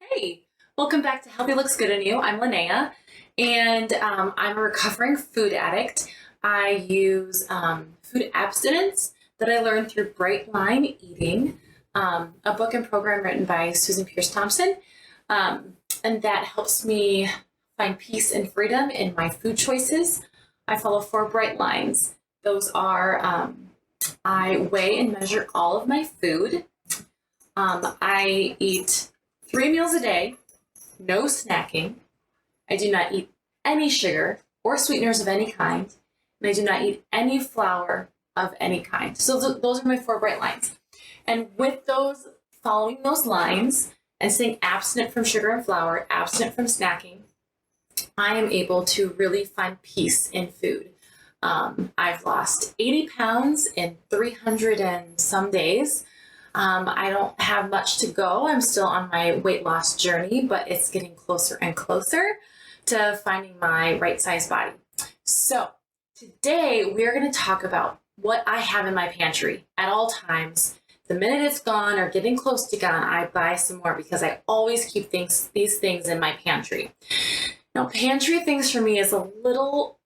Hey, welcome back to Healthy Looks Good on You. I'm Linnea, and I'm a recovering food addict. I use food abstinence that I learned through Bright Line Eating, a book and program written by Susan Pierce Thompson, and that helps me find peace and freedom in my food choices. I follow 4 bright lines. Those are I weigh and measure all of my food. I eat 3 meals a day, no snacking. I do not eat any sugar or sweeteners of any kind, and I do not eat any flour of any kind. So those are my 4 bright lines. And with those, following those lines and staying abstinent from sugar and flour, abstinent from snacking, I am able to really find peace in food. I've lost 80 pounds in 300 and some days. I don't have much to go. I'm still on my weight loss journey, but it's getting closer and closer to finding my right size body. So today we're going to talk about what I have in my pantry at all times. The minute it's gone or getting close to gone, I buy some more because I always keep these things in my pantry. Now, pantry things for me is a little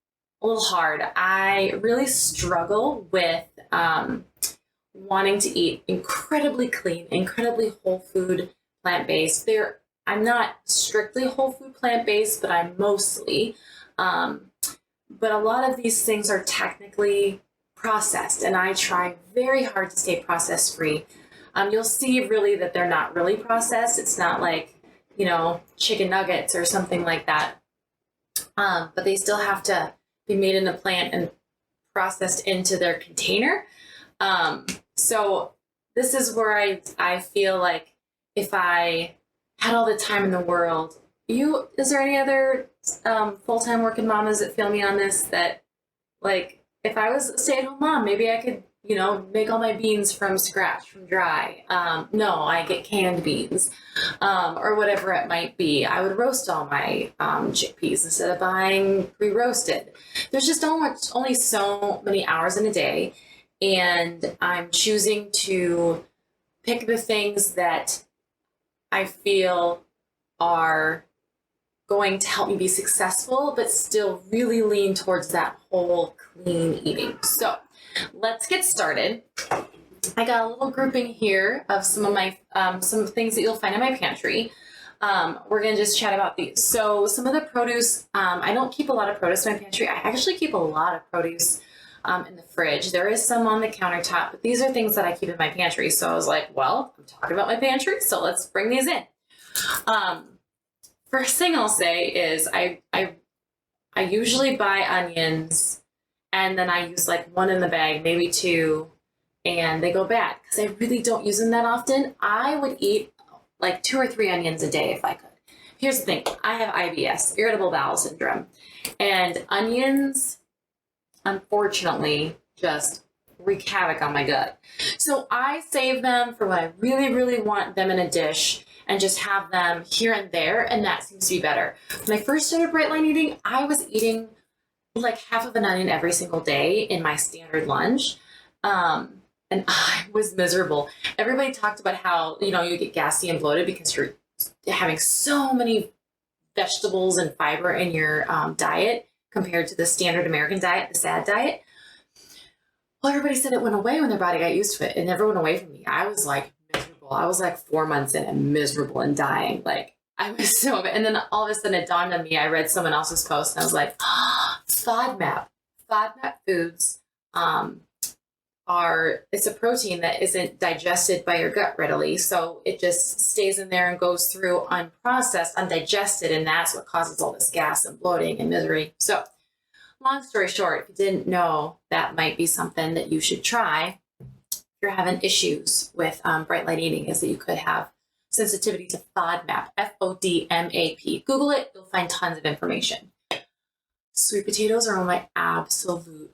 hard. I really struggle with wanting to eat incredibly clean, incredibly whole food, plant-based. I'm not strictly whole food plant-based, but I'm mostly. But a lot of these things are technically processed, and I try very hard to stay process free. You'll see really that they're not really processed. It's not like, chicken nuggets or something like that. But they still have to be made in the plant and processed into their container. So this is where I feel like if I had all the time in the world, is there any other full-time working mamas that feel me on this, that like if I was a stay-at-home mom, maybe I could, make all my beans from scratch, from dry. No, I get canned beans, or whatever it might be. I would roast all my chickpeas instead of buying pre-roasted. There's just only so many hours in a day. And I'm choosing to pick the things that I feel are going to help me be successful, but still really lean towards that whole clean eating. So let's get started. I got a little grouping here of some of my some things that you'll find in my pantry. We're going to just chat about these. So some of the produce, I don't keep a lot of produce in my pantry. I actually keep a lot of produce in the fridge. There is some on the countertop, but these are things that I keep in my pantry. So I was like, well, I'm talking about my pantry, so let's bring these in. First thing I'll say is I usually buy onions, and then I use like one in the bag, maybe two, and they go bad because I really don't use them that often. I would eat like 2 or 3 onions a day if I could. Here's the thing. I have IBS, irritable bowel syndrome, and onions, unfortunately, just wreak havoc on my gut. So I save them for when I really, really want them in a dish and just have them here and there, and that seems to be better. When I first started Bright Line Eating, I was eating like half of an onion every single day in my standard lunch, and I was miserable. Everybody talked about how, you get gassy and bloated because you're having so many vegetables and fiber in your diet compared to the standard American diet, the SAD diet. Well, everybody said it went away when their body got used to it. It never went away from me. I was like miserable. I was like 4 months in and miserable and dying. Like I was so bad. And then all of a sudden it dawned on me. I read someone else's post and I was like, FODMAP. FODMAP foods it's a protein that isn't digested by your gut readily. So it just stays in there and goes through unprocessed, undigested, and that's what causes all this gas and bloating and misery. So long story short, if you didn't know, that might be something that you should try if you're having issues with bright light eating, is that you could have sensitivity to FODMAP, FODMAP. Google it, you'll find tons of information. Sweet potatoes are one of my absolute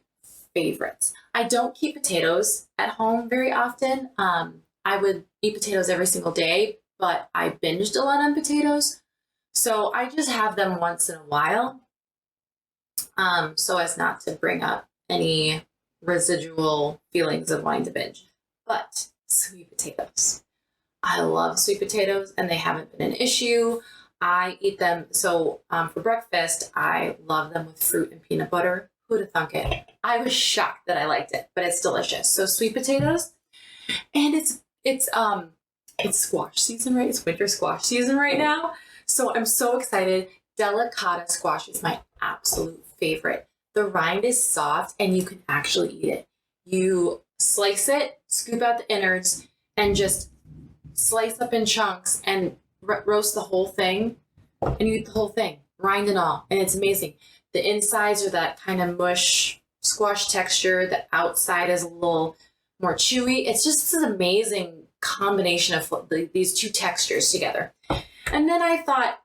favorites. I don't keep potatoes at home very often. I would eat potatoes every single day, but I binged a lot on potatoes. So I just have them once in a while, so as not to bring up any residual feelings of wanting to binge. But sweet potatoes. I love sweet potatoes and they haven't been an issue. I eat them. So for breakfast, I love them with fruit and peanut butter. Who'd have thunk it? I was shocked that I liked it, but it's delicious. So sweet potatoes, and it's squash season, right? It's winter squash season right now. So I'm so excited. Delicata squash is my absolute favorite. The rind is soft and you can actually eat it. You slice it, scoop out the innards, and just slice up in chunks and roast the whole thing, and you eat the whole thing, rind and all, and it's amazing. The insides are that kind of mush squash texture. The outside is a little more chewy. It's just an amazing combination of these two textures together. And then I thought,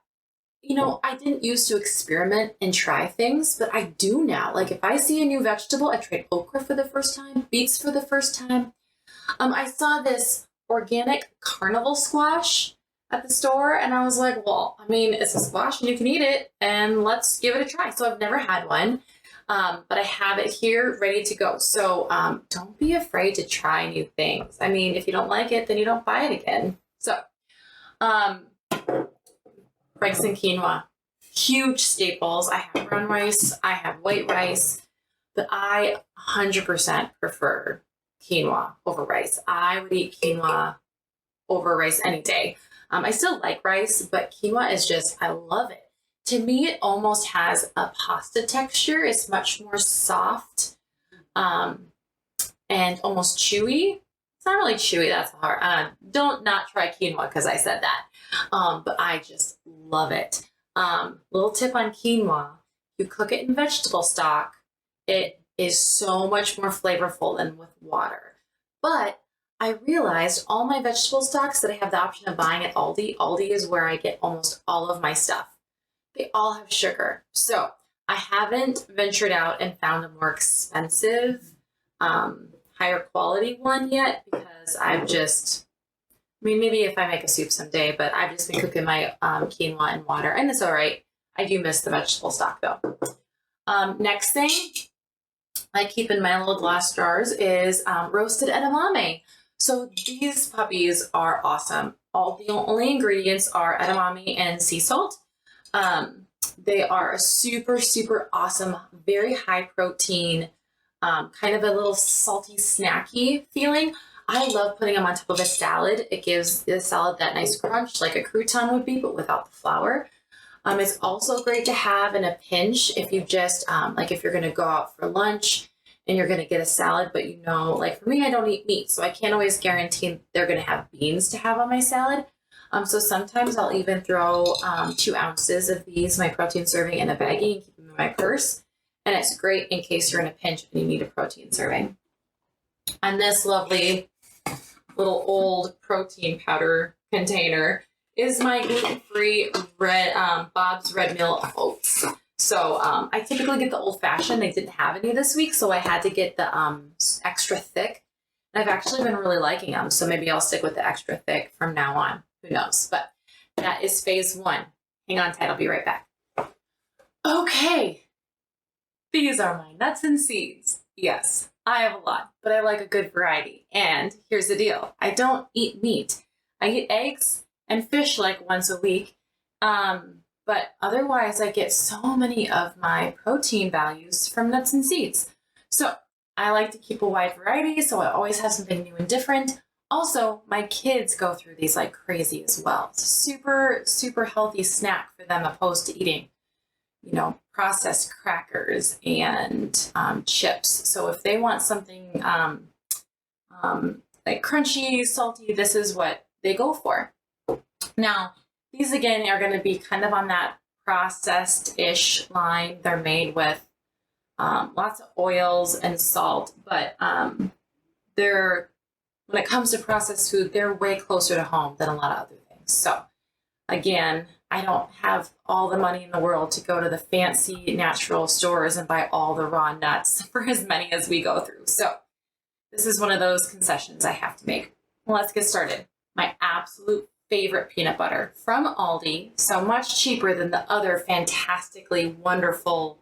I didn't used to experiment and try things, but I do now. Like if I see a new vegetable, I tried okra for the first time, beets for the first time. I saw this organic Carnival squash at the store, and I was like, well, I mean, it's a squash and you can eat it, and let's give it a try. So I've never had one, but I have it here ready to go. So don't be afraid to try new things. I mean, if you don't like it, then you don't buy it again. So rice and quinoa, huge staples. I have brown rice, I have white rice, but I 100% prefer quinoa over rice. I would eat quinoa over rice any day. I still like rice, but quinoa is just, I love it. To me, it almost has a pasta texture. It's much more soft and almost chewy. It's not really chewy, that's hard. Don't not try quinoa because I said that. But I just love it. Little tip on quinoa, you cook it in vegetable stock, it is so much more flavorful than with water. But I realized all my vegetable stocks that I have the option of buying at Aldi is where I get almost all of my stuff. They all have sugar. So I haven't ventured out and found a more expensive, higher quality one yet because maybe if I make a soup someday, but I've just been cooking my quinoa in water, and it's all right. I do miss the vegetable stock though. Next thing I keep in my little glass jars is roasted edamame. So these puppies are awesome. The only ingredients are edamame and sea salt. They are a super, super awesome, very high protein, kind of a little salty, snacky feeling. I love putting them on top of a salad. It gives the salad that nice crunch like a crouton would be, but without the flour. It's also great to have in a pinch if you just, like if you're going to go out for lunch and you're going to get a salad, but like for me, I don't eat meat, so I can't always guarantee they're going to have beans to have on my salad. So sometimes I'll even throw 2 ounces of these, my protein serving, in a baggie and keep them in my purse. And it's great in case you're in a pinch and you need a protein serving. And this lovely little old protein powder container is my gluten-free Bob's Red Mill oats. So I typically get the old-fashioned. They didn't have any this week, so I had to get the extra thick. And I've actually been really liking them, so maybe I'll stick with the extra thick from now on. Who knows? But that is phase 1. Hang on tight, I'll be right back. Okay, these are my nuts and seeds. Yes, I have a lot, but I like a good variety. And here's the deal. I don't eat meat. I eat eggs and fish like once a week. But otherwise I get so many of my protein values from nuts and seeds. So I like to keep a wide variety, so I always have something new and different. Also, my kids go through these like crazy as well. It's a super, super healthy snack for them opposed to eating, processed crackers and chips. So if they want something like crunchy, salty, this is what they go for. Now, these again are going to be kind of on that processed-ish line. They're made with lots of oils and salt, but when it comes to processed food, they're way closer to home than a lot of other things. So again, I don't have all the money in the world to go to the fancy natural stores and buy all the raw nuts for as many as we go through. So this is one of those concessions I have to make. Well, let's get started. My absolute favorite peanut butter from Aldi, so much cheaper than the other fantastically wonderfully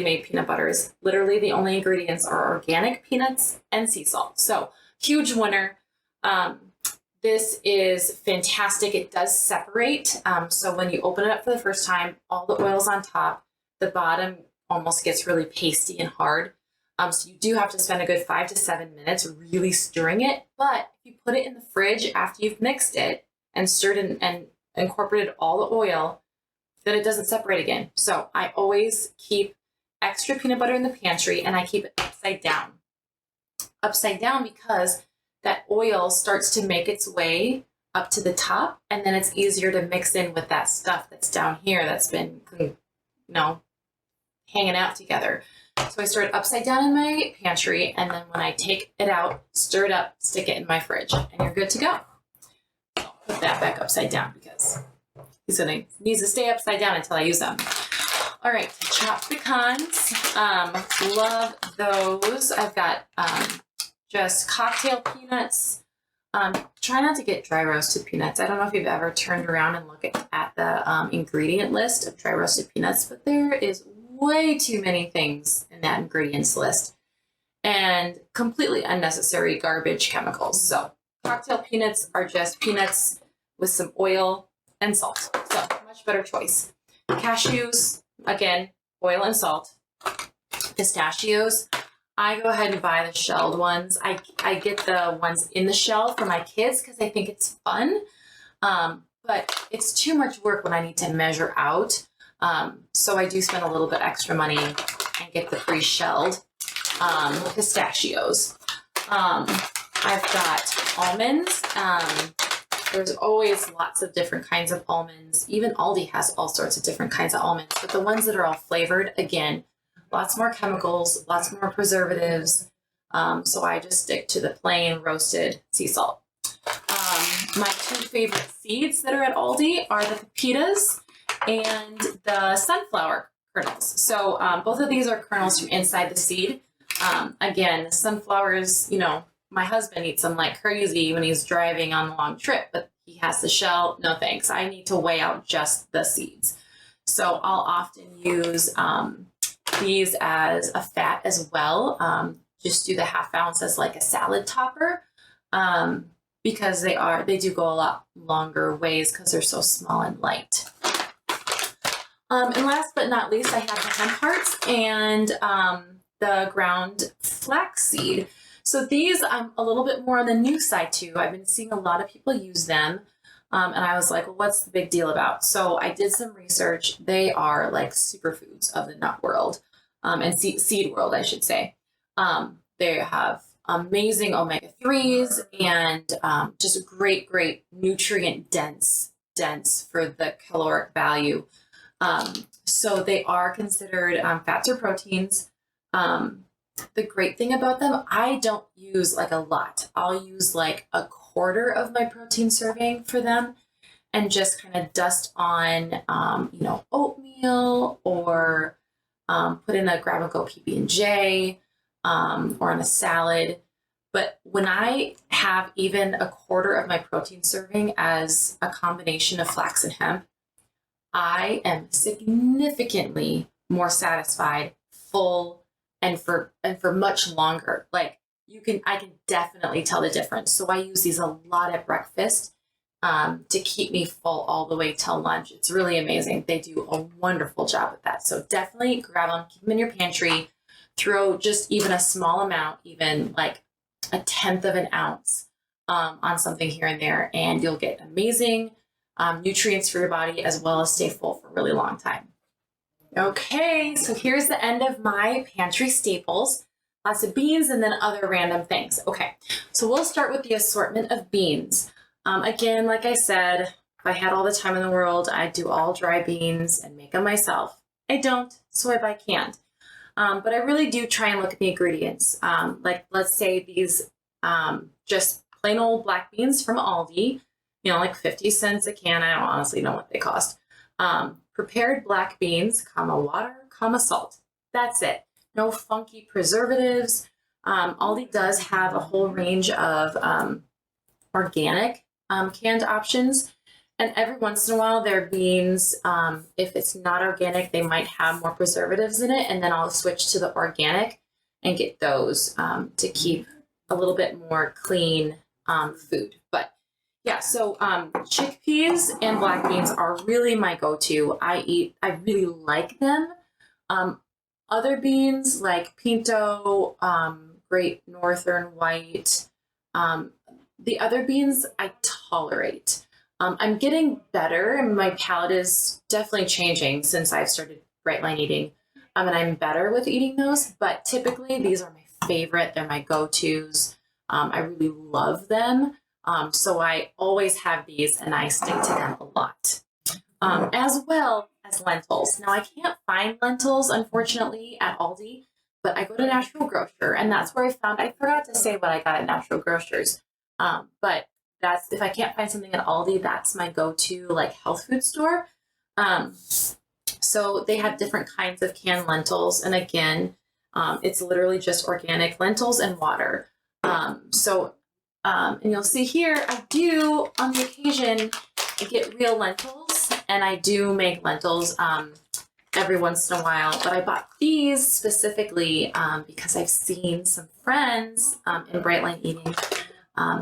made peanut butters. Literally the only ingredients are organic peanuts and sea salt. So huge winner. This is fantastic. It does separate. So when you open it up for the first time, all the oil's on top. The bottom almost gets really pasty and hard. So you do have to spend a good 5 to 7 minutes really stirring it. But if you put it in the fridge after you've mixed it and stirred and incorporated all the oil, then it doesn't separate again. So I always keep extra peanut butter in the pantry, and I keep it upside down. Upside down because that oil starts to make its way up to the top, and then it's easier to mix in with that stuff that's down here that's been, hanging out together. So I stir it upside down in my pantry, and then when I take it out, stir it up, stick it in my fridge, and you're good to go. I'll put that back upside down because needs to stay upside down until I use them. All right, chopped pecans. Love those. I've got just cocktail peanuts. Try not to get dry roasted peanuts. I don't know if you've ever turned around and looked at the ingredient list of dry roasted peanuts, but there is way too many things in that ingredients list and completely unnecessary garbage chemicals. So cocktail peanuts are just peanuts with some oil and salt. So much better choice. Cashews, again, oil and salt. Pistachios, I go ahead and buy the shelled ones. I get the ones in the shell for my kids because I think it's fun. But it's too much work when I need to measure out. So I do spend a little bit extra money and get the pre-shelled pistachios. I've got almonds. There's always lots of different kinds of almonds. Even Aldi has all sorts of different kinds of almonds, but the ones that are all flavored, again, lots more chemicals, lots more preservatives. So I just stick to the plain roasted sea salt. My two favorite seeds that are at Aldi are the pepitas and the sunflower kernels. So both of these are kernels from inside the seed. Again, sunflowers, my husband eats them like crazy when he's driving on a long trip, but he has the shell. No thanks. I need to weigh out just the seeds. So I'll often use these as a fat as well. Just do the half ounce as like a salad topper because they do go a lot longer ways because they're so small and light. And last but not least, I have the hemp hearts and the ground flaxseed. So these I'm a little bit more on the new side too. I've been seeing a lot of people use them. And I was like, well, what's the big deal about? So I did some research. They are like superfoods of the nut world and seed world, I should say. They have amazing omega-3s and just great nutrient dense for the caloric value. So they are considered fats or proteins. The great thing about them, I don't use like a lot. I'll use like a quarter of my protein serving for them and just kind of dust on, oatmeal or put in a grab-and-go PB&J or on a salad. But when I have even a quarter of my protein serving as a combination of flax and hemp, I am significantly more satisfied, full, and for much longer. Like I can definitely tell the difference. So I use these a lot at breakfast to keep me full all the way till lunch. It's really amazing. They do a wonderful job with that. So definitely grab them, keep them in your pantry, throw just even a small amount, even like a 1/10 of an ounce on something here and there, and you'll get amazing nutrients for your body as well as stay full for a really long time. Okay, so here's the end of my pantry staples. Lots of beans and then other random things. Okay, so we'll start with the assortment of beans. Again, like I said, if I had all the time in the world, I'd do all dry beans and make them myself. I don't, so I buy canned. But I really do try and look at the ingredients. Like let's say these just plain old black beans from Aldi, like 50 cents a can. I don't honestly know what they cost. Prepared black beans, water, salt. That's it. No funky preservatives. Aldi does have a whole range of organic canned options. And every once in a while, their beans, if it's not organic, they might have more preservatives in it. And then I'll switch to the organic and get those to keep a little bit more clean food. But Yeah, so chickpeas and black beans are really my go-to. I really like them. Um, Other beans like pinto, Great Northern White, um, the other beans I tolerate. I'm getting better, and my palate is definitely changing since I've started bright line eating. And I'm better with eating those, but typically these are my favorite. They're my go-tos. I really love them. So I always have these and I stick to them a lot. As well as lentils. Now I can't find lentils, unfortunately, at Aldi, but I go to Natural Grocer, and that's where I forgot to say what I got at Natural Grocers. But that's, if I can't find something at Aldi, that's my go-to like health food store. Um, so they have different kinds of canned lentils, and again, it's literally just organic lentils and water. And you'll see here, I do on the occasion get real lentils, and I do make lentils every once in a while. But I bought these specifically because I've seen some friends in Bright Line Eating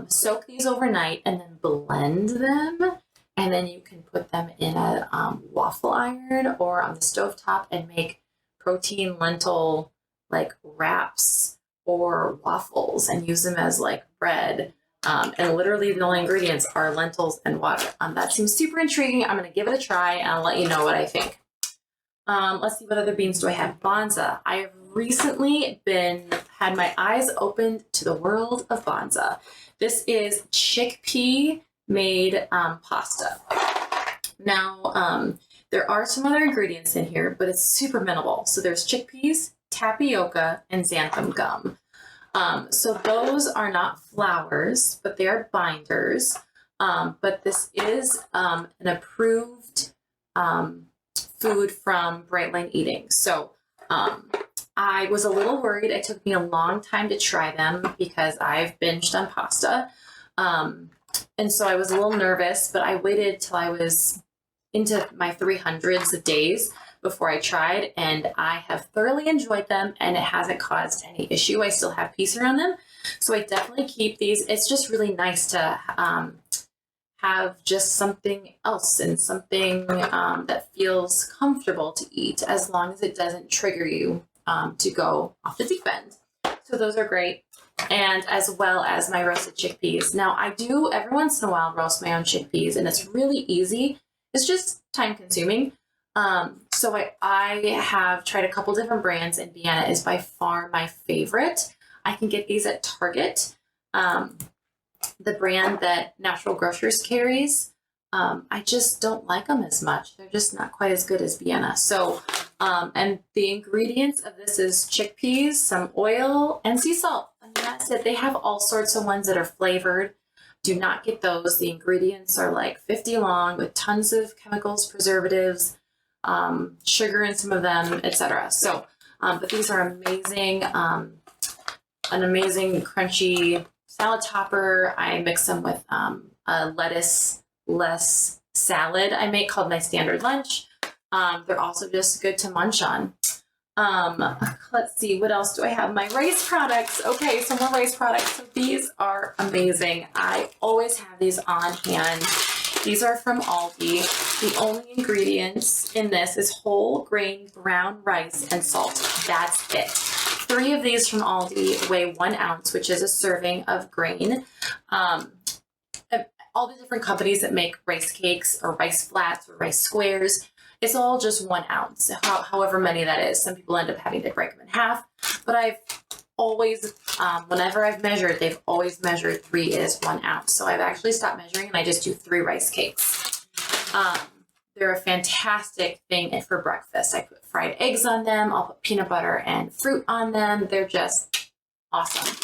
soak these overnight and then blend them. And then you can put them in a waffle iron or on the stovetop and make protein lentil like wraps or waffles and use them as like bread. And literally the only ingredients are lentils and water. That seems super intriguing. I'm going to give it a try and I'll let you know what I think. Let's see, what other beans do I have? Bonza. I have recently had my eyes opened to the world of Bonza. This is chickpea made pasta. Now, there are some other ingredients in here, but it's super minimal. So there's chickpeas, tapioca, and xanthan gum. So those are not flours, but they are binders. But this is an approved food from Bright Line Eating. So I was a little worried. It took me a long time to try them because I've binged on pasta. And so I was a little nervous, but I waited till I was into my 300s of days before I tried, and I have thoroughly enjoyed them, and it hasn't caused any issue. I still have peace around them. So I definitely keep these. It's just really nice to have just something else and something that feels comfortable to eat, as long as it doesn't trigger you to go off the deep end. So those are great. And as well as my roasted chickpeas. Now I do every once in a while roast my own chickpeas, and it's really easy. It's just time consuming. So I have tried a couple different brands, and Vienna is by far my favorite. I can get these at Target. The brand that Natural Grocers carries, I just don't like them as much. They're just not quite as good as Vienna. So, and the ingredients of this is chickpeas, some oil, and sea salt. And that's it. They have all sorts of ones that are flavored. Do not get those. The ingredients are like 50 long with tons of chemicals, preservatives, sugar in some of them, etc. So, but these are amazing. An amazing crunchy salad topper. I mix them with a lettuce-less salad I make called my standard lunch. They're also just good to munch on. Let's see, what else do I have? My rice products. Okay, some more rice products. So these are amazing. I always have these on hand. These are from Aldi. The only ingredients in this is whole grain brown rice and salt. That's it. 3 of these from Aldi weigh 1 ounce, which is a serving of grain. All the different companies that make rice cakes or rice flats or rice squares, it's all just 1 ounce, however many that is. Some people end up having to break them in half, but I've always, whenever I've measured, they've always measured 3 is 1 ounce. So I've actually stopped measuring and I just do 3 rice cakes. They're a fantastic thing for breakfast. I put fried eggs on them. I'll put peanut butter and fruit on them. They're just awesome.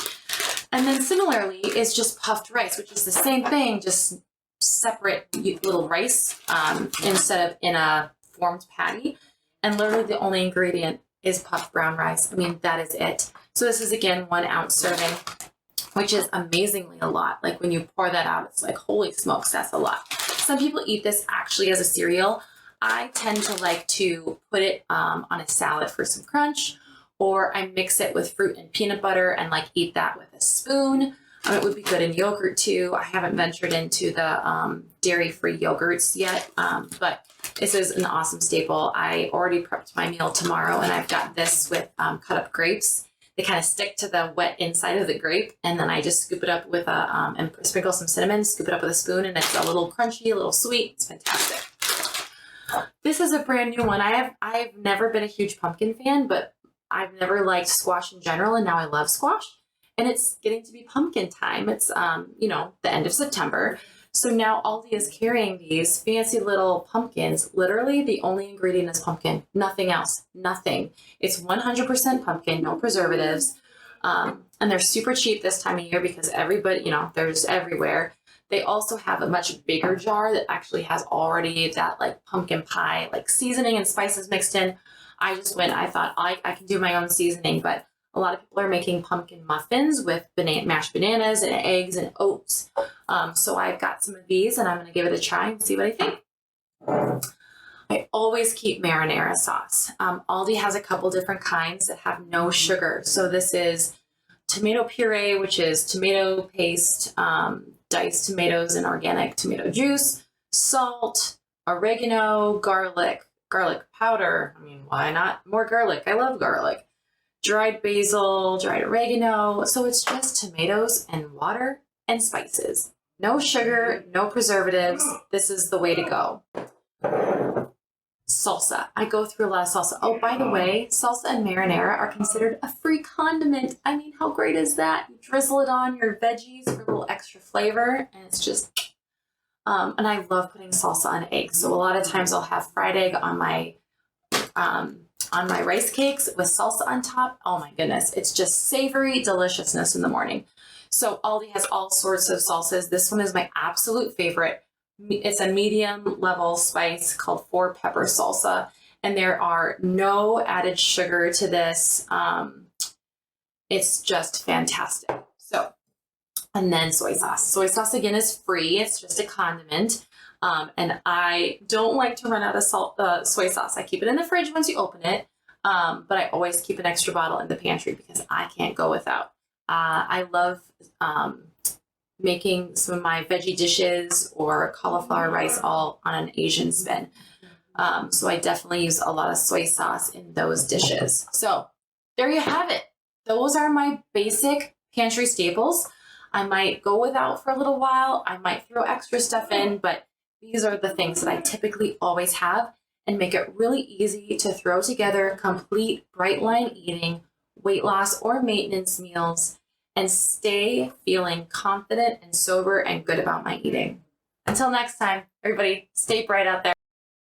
And then similarly is just puffed rice, which is the same thing, just separate little rice instead of in a formed patty. And literally the only ingredient is puffed brown rice. I mean, that is it. So this is, again, 1 ounce serving, which is amazingly a lot. Like when you pour that out, it's like, holy smokes, that's a lot. Some people eat this actually as a cereal. I tend to like to put it on a salad for some crunch, or I mix it with fruit and peanut butter and like eat that with a spoon. It would be good in yogurt too. I haven't ventured into the dairy-free yogurts yet, but this is an awesome staple. I already prepped my meal tomorrow, and I've got this with cut up grapes. They kind of stick to the wet inside of the grape, and then I just scoop it up with and sprinkle some cinnamon, scoop it up with a spoon, and it's a little crunchy, a little sweet. It's fantastic. This is a brand new one. I've never been a huge pumpkin fan, but I've never liked squash in general, and now I love squash. And it's getting to be pumpkin time. It's the end of September. So now Aldi is carrying these fancy little pumpkins. Literally, the only ingredient is pumpkin. Nothing else. Nothing. It's 100% pumpkin, no preservatives. And they're super cheap this time of year because everybody, they're just everywhere. They also have a much bigger jar that actually has already that like pumpkin pie, like seasoning and spices mixed in. I thought I can do my own seasoning, but a lot of people are making pumpkin muffins with mashed bananas and eggs and oats. So I've got some of these, and I'm going to give it a try and see what I think. I always keep marinara sauce. Aldi has a couple different kinds that have no sugar. So this is tomato puree, which is tomato paste, diced tomatoes and organic tomato juice, salt, oregano, garlic powder. I mean, why not more garlic? I love garlic. Dried basil, dried oregano. So it's just tomatoes and water and spices. No sugar, no preservatives. This is the way to go. Salsa. I go through a lot of salsa. Oh, by the way, salsa and marinara are considered a free condiment. I mean, how great is that? You drizzle it on your veggies for a little extra flavor, and it's just, and I love putting salsa on eggs. So a lot of times I'll have fried egg on my rice cakes with salsa on top. Oh my goodness. It's just savory deliciousness in the morning. So Aldi has all sorts of salsas. This one is my absolute favorite. It's a medium level spice called 4-pepper salsa, and there are no added sugar to this. It's just fantastic. So, and then soy sauce. Soy sauce again is free. It's just a condiment. And I don't like to run out of soy sauce. I keep it in the fridge once you open it, but I always keep an extra bottle in the pantry because I can't go without. I love making some of my veggie dishes or cauliflower rice all on an Asian spin. So I definitely use a lot of soy sauce in those dishes. So there you have it. Those are my basic pantry staples. I might go without for a little while. I might throw extra stuff in, but these are the things that I typically always have and make it really easy to throw together complete bright line eating, weight loss or maintenance meals, and stay feeling confident and sober and good about my eating. Until next time, everybody, stay bright out there.